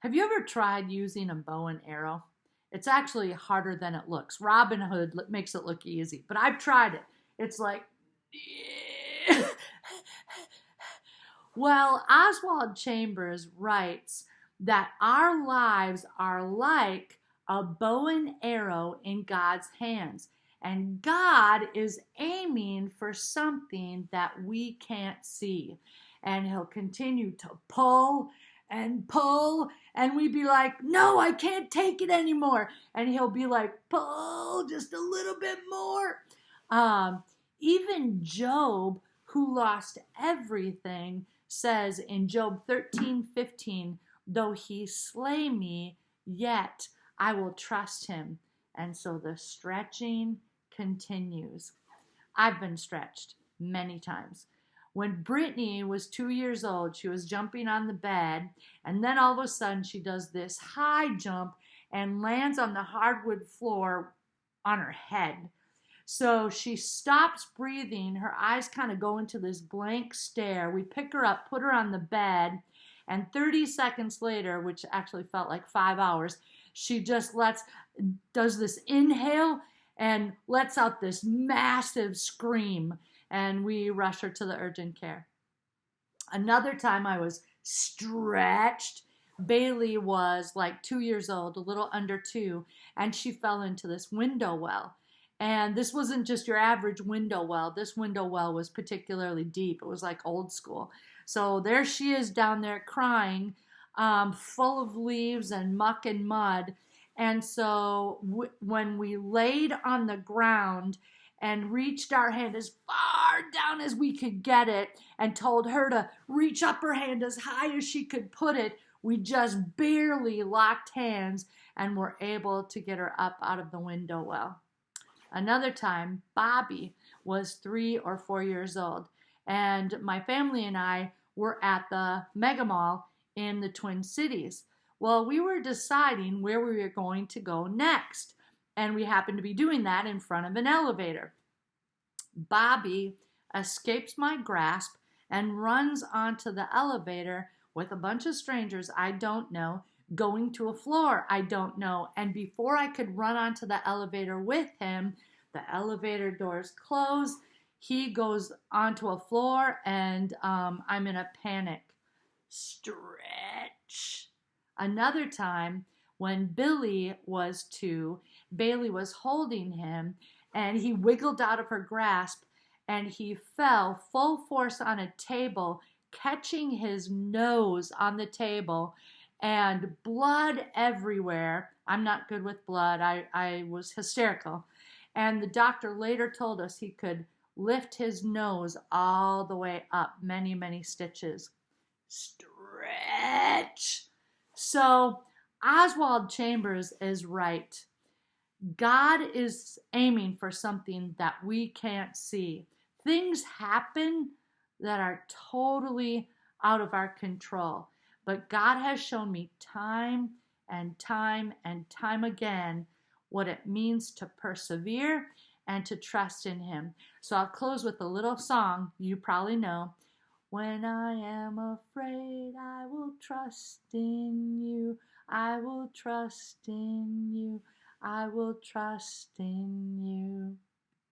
Have you ever tried using a bow and arrow? It's actually harder than it looks. Robin Hood makes it look easy, but I've tried it. It's like, well, Oswald Chambers writes that our lives are like a bow and arrow in God's hands. And God is aiming for something that we can't see. And He'll continue to pull, and we'd be like, no, I can't take it anymore. And He'll be like, pull just a little bit more. Um, Even Job, who lost everything, says in Job 13:15, though he slay me, yet I will trust him. And so the stretching continues. I've been stretched many times. When Brittany was 2 years old, she was jumping on the bed, and then all of a sudden she does this high jump and lands on the hardwood floor on her head. So she stops breathing. Her eyes kind of go into this blank stare. We pick her up, put her on the bed, and 30 seconds later, which actually felt like 5 hours, she just does this inhale and lets out this massive scream, and we rush her to the urgent care. Another time I was stretched. Bailey was like 2 years old, a little under two, and she fell into this window well. And this wasn't just your average window well. This window well was particularly deep. It was like old school. So there she is down there crying, full of leaves and muck and mud. And so when we laid on the ground and reached our hand as far down as we could get it and told her to reach up her hand as high as she could put it, we just barely locked hands and were able to get her up out of the window well. Another time, Bobby was 3 or 4 years old, and my family and I were at the Mega Mall in the Twin Cities. Well, we were deciding where we were going to go next, and we happened to be doing that in front of an elevator. Bobby escapes my grasp and runs onto the elevator with a bunch of strangers I don't know, going to a floor I don't know. And before I could run onto the elevator with him, the elevator doors close. He goes onto a floor, and I'm in a panic. Stretch. Another time, when Billy was 2, Bailey was holding him, and he wiggled out of her grasp, and he fell full force on a table, catching his nose on the table, and blood everywhere. I'm not good with blood. I was hysterical. And the doctor later told us he could lift his nose all the way up, many, many stitches. Stretch. So Oswald Chambers is right. God is aiming for something that we can't see. Things happen that are totally out of our control. But God has shown me time and time and time again what it means to persevere and to trust in Him. So I'll close with a little song you probably know. When I am afraid, I will trust in you. I will trust in you. I will trust in you.